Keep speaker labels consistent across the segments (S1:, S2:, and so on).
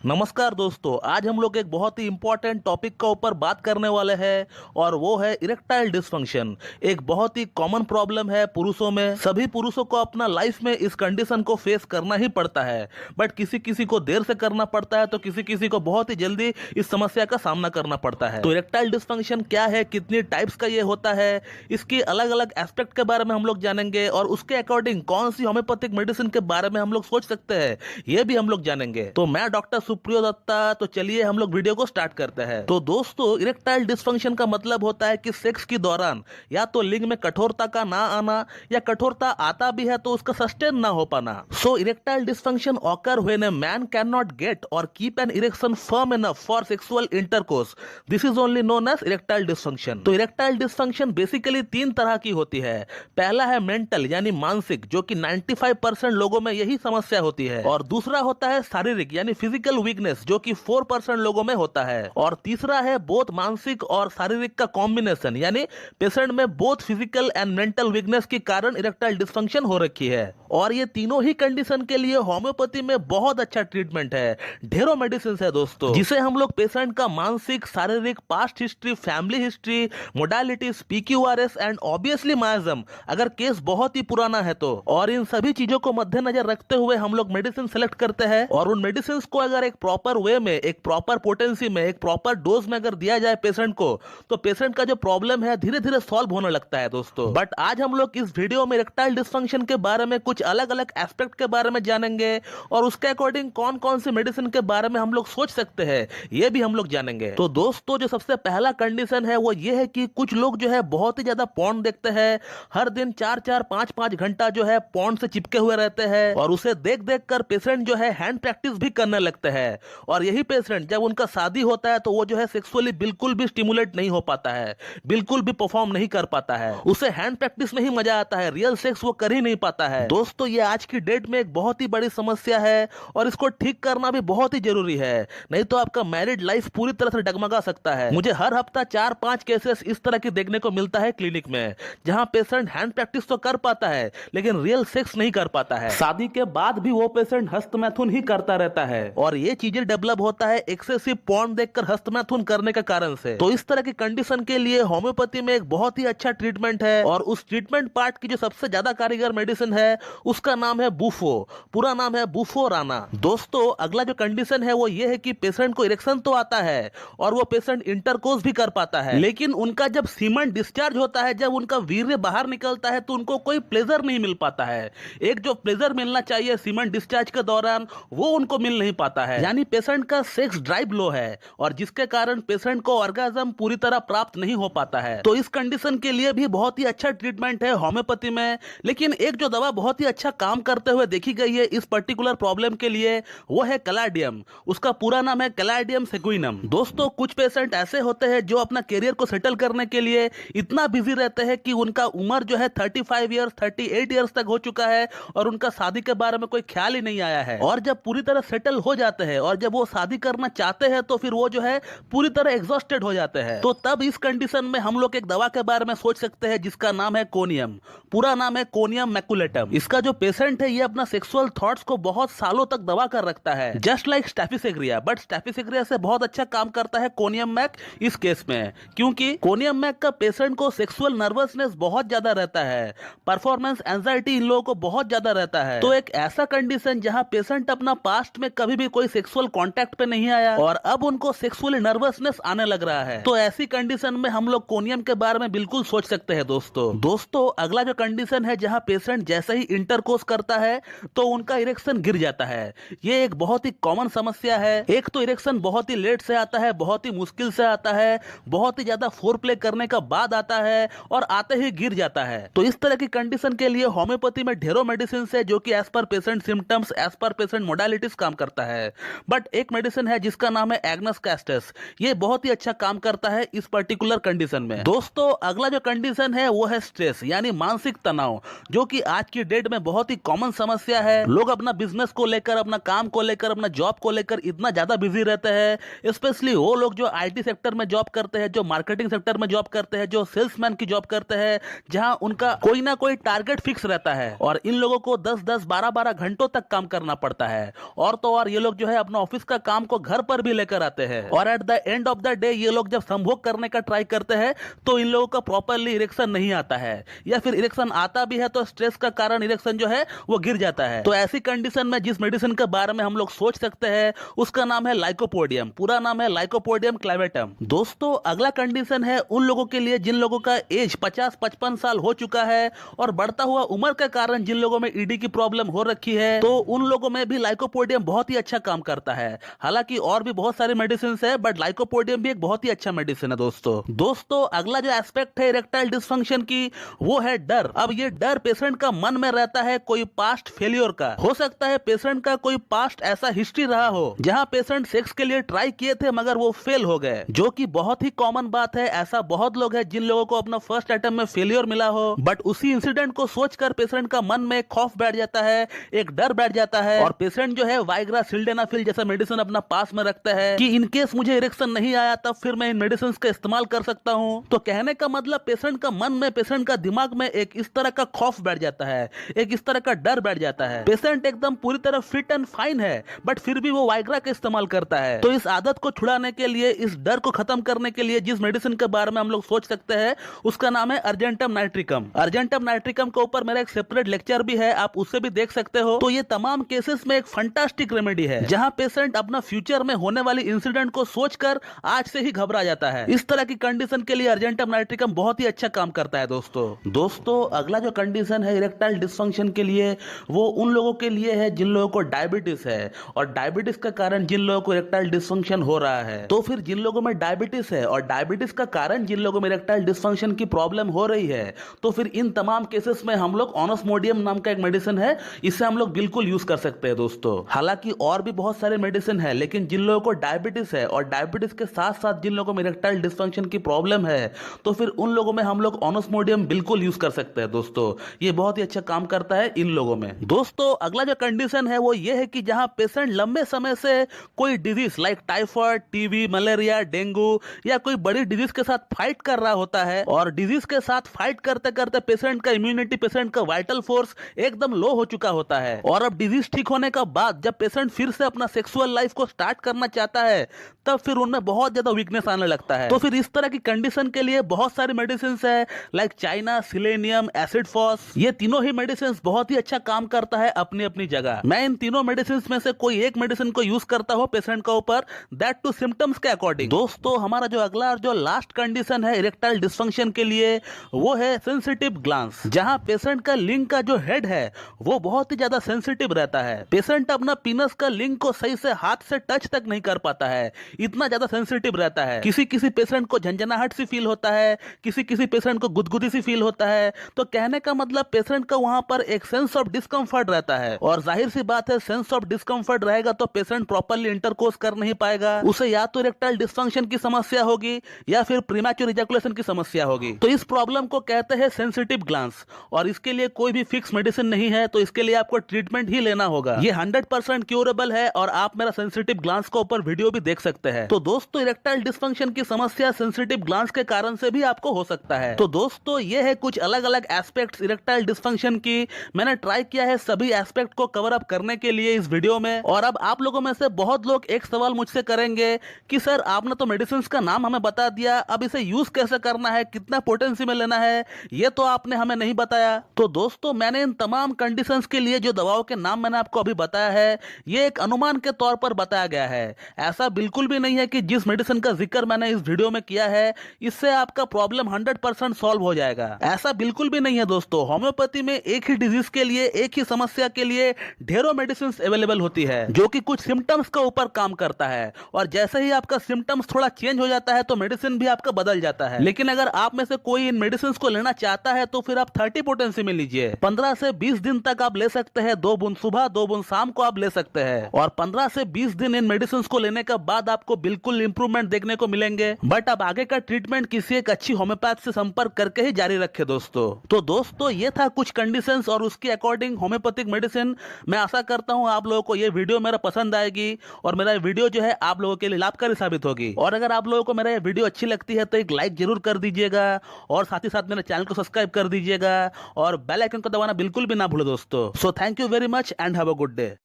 S1: नमस्कार दोस्तों, आज हम लोग एक बहुत ही इंपॉर्टेंट टॉपिक का ऊपर बात करने वाले हैं और वो है इरेक्टाइल डिसफंक्शन। एक बहुत ही कॉमन प्रॉब्लम है पुरुषों में। सभी पुरुषों को अपना लाइफ में इस कंडीशन को फेस करना ही पड़ता है, बट किसी किसी को देर से करना पड़ता है तो किसी किसी को बहुत ही जल्दी इस समस्या का सामना करना पड़ता है। तो इरेक्टाइल डिसफंक्शन क्या है, कितनी टाइप्स का ये होता है, इसकी अलग अलग एस्पेक्ट के बारे में हम लोग जानेंगे और उसके अकॉर्डिंग कौन सी होम्योपैथिक मेडिसिन के बारे में हम लोग सोच सकते हैं, ये भी हम लोग जानेंगे। तो मैं डॉक्टर सुप्रियो दत्ता, तो चलिए हम लोग वीडियो को स्टार्ट करते हैं। तो दोस्तों, इरेक्टाइल डिसफंक्शन का मतलब होता है कि सेक्स के दौरान या तो लिंग में कठोरता का ना आना या कठोरता आता भी है तो उसका सस्टेन ना हो पाना। So erectile dysfunction occur when a man can not get or keep an erection firm enough for sexual intercourse. This is only known as erectile dysfunction. तो इरेक्टाइल डिसफंक्शन बेसिकली तीन तरह की होती है। पहला है मेंटल यानी मानसिक, जो कि 95% लोगों में यही समस्या होती है, और दूसरा होता है शारीरिक यानी फिजिकल वीकनेस, जो कि 4% लोगों में होता है, और तीसरा है बोथ मानसिक और शारीरिक का कॉम्बिनेशन, यानी पेशेंट में both physical and mental weakness के कारण इरेक्टाइल डिसफंक्शन हो रखी है। और ये तीनों ही कंडीशन के लिए होम्योपैथी में बहुत अच्छा ट्रीटमेंट है। ढेरों मेडिसिन है दोस्तों, जिसे हम लोग पेशेंट का मानसिक, शारीरिक, past history, family history, modalities, PQRS and obviously miasm अगर केस बहुत ही पुराना है तो, और इन सभी चीजों को मद्देनजर रखते हुए हम लोग मेडिसिन सेलेक्ट करते हैं। और उन मेडिसिन को अगर एक प्रॉपर वे में, एक प्रॉपर पोटेंसी में, एक प्रॉपर डोज में अगर दिया जाए पेशेंट को, तो पेशेंट का जो प्रॉब्लम है धीरे धीरे सॉल्व होने लगता है दोस्तों। बट आज हम लोग इस वीडियो में इरेक्टाइल डिसफंक्शन के बारे में कुछ अलग अलग एस्पेक्ट के बारे में जानेंगे और उसके अकॉर्डिंग कौन कौन सी मेडिसिन के बारे में हम लोग सोच सकते हैं, ये भी हम लोग जानेंगे। तो दोस्तों, जो सबसे पहला कंडीशन है वो ये है कि कुछ लोग जो है बहुत ही ज्यादा पॉर्न देखते हैं। हर दिन 4-4, 5-5 घंटा जो है पॉर्न से चिपके हुए रहते हैं, और उसे देख देख कर पेशेंट जो है हैंड प्रैक्टिस भी करने लगते हैं। और यही पेशेंट जब उनका शादी होता है तो वो जो है सेक्सुअली बिल्कुल भी स्टिमुलेट नहीं हो पाता है, बिल्कुल भी परफॉर्म नहीं कर पाता है, उसे हैंड प्रैक्टिस में ही मजा आता है, रियल सेक्स वो कर ही नहीं पाता है। दोस्तों, ये आज की डेट में एक बहुत ही बड़ी समस्या है और इसको ठीक करना भी बहुत ही जरूरी है, नहीं तो आपका मैरिड लाइफ पूरी तरह से डगमगा सकता है। मुझे हर हफ्ता 4-5 केसेस इस तरह की देखने को मिलता है क्लिनिक में, जहां पेशेंट हैंड प्रैक्टिस तो कर पाता है लेकिन रियल सेक्स नहीं कर पाता है। शादी के बाद भी वो पेशेंट हस्तमैथुन ही करता रहता है, और ये चीजें डेवलप होता है एक्सेसिव पॉर्न देखकर हस्तमैथुन करने के कारण से। तो इस तरह की कंडीशन के लिए होम्योपैथी में एक बहुत ही अच्छा ट्रीटमेंट है, और उस ट्रीटमेंट पार्ट की जो सबसे ज्यादा कारीगर मेडिसिन है उसका नाम है बूफो। पूरा नाम है बूफोराना। दोस्तों, अगला जो कंडीशन है वो ये है कि पेशेंट को इरेक्शन तो आता है और वो पेशेंट इंटरकोर्स भी कर पाता है, लेकिन उनका जब सीमन डिस्चार्ज होता है, जब उनका वीर्य बाहर निकलता है, तो उनको कोई प्लेजर नहीं मिल पाता है। एक जो प्लेजर मिलना चाहिए सीमन डिस्चार्ज के दौरान, वो उनको मिल नहीं पाता है, यानी पेशेंट का सेक्स ड्राइव लो है, और जिसके कारण पेशेंट को ऑर्गेज्म पूरी तरह प्राप्त नहीं हो पाता है। तो इस कंडीशन के लिए भी बहुत ही अच्छा ट्रीटमेंट है होम्योपैथी में। लेकिन एक जो दवा बहुत ही अच्छा काम करते हुए देखी गई है इस पर्टिकुलर प्रॉब्लम के लिए, वो है कैलाडियम। उसका पूरा नाम है कैलाडियम सेक्विनम। दोस्तों, कुछ पेशेंट ऐसे होते हैं जो अपना करियर को सेटल करने के लिए इतना बिजी रहते हैं कि उनका उम्र जो है 35 ईयर्स, 38 ईयर्स तक हो चुका है और उनका शादी के बारे में कोई ख्याल ही नहीं आया है। और जब पूरी तरह सेटल हो जाते हैं और जब वो शादी करना चाहते हैं तो फिर वो जो है पूरी तरह एग्जॉस्टेड हो जाते हैं। तो तब इस कंडीशन में हम लोग एक दवा के बारे में सोच सकते हैं जिसका नाम है कोनियम। पूरा नाम है कोनियम मैकुलेटम। इसका जो पेशेंट है ये अपना सेक्सुअल थॉट्स को बहुत सालों तक दबा कर रखता है, जस्ट लाइक स्टैफिसेग्रिया, बट स्टैफिसेग्रिया से बहुत अच्छा काम करता है कोनियम मैक इस केस में, क्योंकि कोनियम मैक का पेशेंट को सेक्सुअल नर्वसनेस बहुत ज्यादा रहता है, परफॉर्मेंस एंजाइटी इन लोगों को बहुत ज्यादा रहता है। तो एक ऐसा कंडीशन जहां पेशेंट अपना पास्ट में कभी भी कोई सेक्सुअल कांटेक्ट पे नहीं आया और अब उनको सेक्सुअल नर्वसनेस आने लग रहा है, तो ऐसी कंडीशन में हम लोग कोनियम के बारे में बिल्कुल सोच सकते हैं दोस्तों, अगला जो कंडीशन है जहां पेशेंट जैसे ही इंटरकोर्स करता है तो उनका इरेक्शन गिर जाता है। ये एक बहुत ही कॉमन समस्या है। एक तो इरेक्शन बहुत ही लेट से आता है, बहुत ही मुश्किल से आता है, बहुत ही ज्यादा फोर प्ले करने का बाद आता है और आते ही गिर जाता है। तो इस तरह की कंडीशन के लिए होम्योपैथी में ढेरों मेडिसिन है जो कि as per patient symptoms, as per patient modalities काम करता है। बट एक मेडिसिन है जिसका नाम है एग्नस कैस्टस। ये बहुत ही अच्छा काम करता है इस पर्टिकुलर कंडीशन में। दोस्तों, अगला जो कंडीशन है वो है स्ट्रेस यानी मानसिक तनाव, जो कि आज की डेट में बहुत ही कॉमन समस्या है। लोग अपना बिजनेस को लेकर, अपना काम को लेकर, अपना जॉब को लेकर इतना ज्यादा बिजी रहते हैं, स्पेशली वो लोग जो IT सेक्टर में जॉब करते हैं, जो मार्केटिंग सेक्टर में जॉब करते हैं, जो सेल्समैन की जॉब करते हैं, जहां उनका कोई ना कोई टारगेट फिक्स रहता है, और इन लोगों को 10-10, 12-12 घंटों तक काम करना पड़ता है। और तो और ये लोग जो है है अपना ऑफिस का काम को घर पर भी लेकर आते हैं, और at the end of the day ये लोग जब संभोग करने का ट्राई करते हैं तो इन लोगों का प्रॉपरली इरेक्शन नहीं आता है, या फिर इरेक्शन आता भी है तो स्ट्रेस का कारण इरेक्शन जो है वो गिर जाता है। तो ऐसी कंडीशन में जिस मेडिसिन के बारे में हम लोग सोच सकते हैं उसका नाम है लाइकोपोडियम, पूरा नाम है लाइकोपोडियम क्लेवेटम। दोस्तों अगला कंडीशन है उन लोगों के लिए जिन लोगों का एज 50-55 साल हो चुका है और बढ़ता हुआ उम्र के कारण जिन लोगों में ईडी की प्रॉब्लम हो रखी है, तो उन लोगों में भी लाइकोपोडियम बहुत ही अच्छा काम करता है। हालांकि और भी बहुत सारे मेडिसिन है बट लाइकोपोडियम भी एक बहुत ही अच्छा मेडिसिन है। दोस्तों अगला जो एस्पेक्ट है इरेक्टाइल डिस्फंक्शन की वो है डर। अब ये डर पेशेंट का मन में रहता है कोई पास्ट फेलियर का। हो सकता है पेशेंट का कोई पास्ट ऐसा हिस्ट्री रहा हो जहां पेशेंट सेक्स के लिए ट्राई किए थे मगर वो फेल हो गए, जो कि बहुत ही कॉमन बात है। ऐसा बहुत लोग हैं जिन लोगों को अपना फर्स्ट अटेम्प्ट में फेलियर मिला हो, बट उसी इंसिडेंट को सोचकर पेशेंट का मन में खौफ बैठ जाता है, एक डर बैठ जाता है, और पेशेंट जो है वाइग्रा सिल्डेनाफिल जैसा मेडिसिन अपना पास में रखता है कि इन केस मुझे इरेक्शन नहीं आया तब फिर मैं इन मेडिसिन का इस्तेमाल कर सकता हूं। तो कहने का मतलब पेशेंट का मन में, पेशेंट का दिमाग में एक इस तरह का खौफ बैठ जाता है, एक इस तरह का डर बैठ जाता है। पेशेंट एकदम पूरी तरह फिट एंड फाइन है बट फिर भी वो वाइग्रा का इस्तेमाल करता है। तो इस आदत को छुड़ाने के लिए, इस डर को खत्म करने के लिए जिस मेडिसिन के बारे में हम लोग सोच सकते हैं उसका नाम है अर्जेंटम नाइट्रिकम। अर्जेंटम नाइट्रिकम के ऊपर मेरा एक सेपरेट लेक्चर भी है, आप उससे भी देख सकते हो। तो ये तमाम केसेस में एक फंटास्टिक रेमेडी है जहां पेशेंट अपना फ्यूचर में होने वाली इंसिडेंट को सोचकर आज से ही घबरा जाता है। इस तरह की कंडीशन के लिए अर्जेंटम नाइट्रिकम बहुत ही अच्छा काम करता है। दोस्तों अगला जो कंडीशन है इरेक्टाइल डिस्फंक्शन के लिए वो उन लोगों के लिए है जिन लोगों को डायबिटीज है, और डायबिटीज का कारण जिन लोगों को इरेक्टाइल डिस्फंक्शन हो रहा है। तो फिर जिन लोगों में डायबिटीज है और डायबिटीज का कारण जिन लोगों में इरेक्टाइल डिस्फंक्शन की प्रॉब्लम हो रही है, तो फिर इन तमाम केसेस में हम लोग ऑनोस्मोडियम नाम का एक मेडिसिन है, इसे हम लोग बिल्कुल यूज कर सकते हैं। दोस्तों हालांकि और भी बहुत सारे मेडिसिन है, लेकिन जिन लोगों को डायबिटीज है और डायबिटीज के साथ साथ जिन लोगों में इरेक्टाइल डिस्फंक्शन की प्रॉब्लम है, तो फिर उन लोगों में हम लोग ऑनोस्मोडियम बिल्कुल यूज कर सकते हैं। दोस्तों ये बहुत ही अच्छा काम करता है इन लोगों में। दोस्तों अगला जो कंडीशन है वो ये है कि जहां पेशेंट लंबे समय से कोई disease like typhoid, TB, malaria, dengue या कोई बड़ी डिजीज के साथ फाइट कर रहा होता है, और डिजीज के साथ फाइट करते करते पेशेंट का इम्यूनिटी, पेशेंट का वाइटल फोर्स एकदम लो हो चुका होता है, और अब डिजीज ठीक होने का बाद जब पेशेंट फिर से अपना सेक्सुअल लाइफ को स्टार्ट करना चाहता है तब फिर उनमें बहुत ज्यादा वीकनेस आने लगता है। तो फिर इस तरह की कंडीशन के लिए बहुत सारी मेडिसिन है like China, selenium, acid phos. ये तीनों ही मेडिसिन बहुत ही अच्छा काम करता है अपनी अपनी जगह। मैं इन तीनों मेडिसिन में से कोई एक मेडिसिन को यूज करता हूं पेशेंट के ऊपर, दैट टू सिम्टम्स के अकॉर्डिंग। दोस्तों हमारा जो अगला और जो लास्ट कंडीशन है इरेक्टाइल डिस्फंक्शन के लिए वो है सेंसिटिव ग्लैंड्स, जहां पेशेंट का लिंग का जो हेड है वो बहुत ही ज्यादा सेंसिटिव रहता है। पेशेंट अपना पीनस का लिंग को सही से हाथ से टच तक नहीं कर पाता है, इतना ज्यादा सेंसिटिव रहता है। किसी किसी पेशेंट को झंझनाहट सी फील होता है, किसी किसी पेशेंट को गुदगुदी सी फील होता है। तो कहने का मतलब पेशेंट का वहां पर एक सेंस ऑफ डिस्कंफर्ट रहता है, और जाहिर सी बात है सेंस ऑफ डिस्कंफर्ट रहेगा तो पेशेंट प्रॉपर्ली इंटरकोर्स कर नहीं पाएगा, उसे या तो इरेक्टाइल डिस्फंक्शन की समस्या होगी या फिर प्रीमैच्योर इजैकुलेशन की समस्या होगी। तो इस प्रॉब्लम को कहते हैं सेंसिटिव ग्लैंड्स, और इसके लिए कोई भी फिक्स मेडिसिन नहीं है, तो इसके लिए आपको ट्रीटमेंट ही लेना होगा। ये 100% क्यूरेबल है, और आप मेरा सेंसिटिव ग्लैंड्स के ऊपर वीडियो भी देख सकते हैं। तो दोस्तों इरेक्टाइल डिस्फंक्शन की समस्या सेंसिटिव ग्लैंड्स के कारण से भी आपको हो सकता है। तो दोस्तों ये है कुछ अलग अलग एस्पेक्ट्स इरेक्टाइल डिस्फंक्शन की। मैंने ट्राई किया है सभी एस्पेक्ट को कवर अप करने के लिए इस वीडियो में। और अब आप लोगों में से बहुत लोग एक सवाल मुझसे करेंगे कि सर आपने तो मेडिसिन का नाम हमें बता दिया, अब इसे यूज कैसे करना है, कितना पोटेंसी में लेना है, ये तो आपने हमें नहीं बताया। तो दोस्तों मैंने इन तमाम कंडीशंस के लिए जो दवाओं के नाम मैंने आपको अभी बताया है ये एक अनुमान के तौर पर बताया गया है। ऐसा बिल्कुल भी नहीं है कि जिस मेडिसिन का जिक्र मैंने इस वीडियो में किया है इससे आपका प्रॉब्लम 100% सॉल्व हो जाएगा, ऐसा बिल्कुल भी नहीं है। दोस्तों होम्योपैथी में एक ही डिजीज के लिए, एक ही समस्या के लिए ढेरों मेडिसिन अवेलेबल होती है जो कि कुछ सिम्टम्स के ऊपर काम करता है, और जैसे ही आपका सिम्टम्स थोड़ा चेंज हो जाता है तो मेडिसिन भी आपका बदल जाता है। लेकिन अगर आप में से कोई इन मेडिसिन को लेना चाहता है तो फिर आप 30 पोटेंसी में लीजिए। 15 से 20 दिन तक आप ले सकते हैं, 2 बूंद सुबह 2 बूंद शाम को आप ले सकते हैं, और 15 से 20 दिन इन मेडिसिन को लेने के बाद आपको बिल्कुल इंप्रूवमेंट देखने को मिलेंगे। बट अब आगे का ट्रीटमेंट किसी एक अच्छी होम्योपैथ से संपर्क करके ही जारी रखे दोस्तों। तो दोस्तों ये था कुछ कंडीशंस और उसके अकॉर्डिंग होम्योपैथिक मेडिसिन। मैं आशा करता हूं आप लोगों को ये वीडियो मेरा पसंद आएगी और मेरा वीडियो जो है आप लोगों के लिए लाभकारी साबित होगी। और अगर आप लोगों को मेरा ये वीडियो अच्छी लगती है तो एक लाइक जरूर कर दीजिएगा, और साथ ही साथ मेरे चैनल को सब्सक्राइब कर दीजिएगा, और बेल आइकन को दबाना बिल्कुल भी ना भूलो दोस्तों। So thank you very much and have a good day.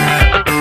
S1: है।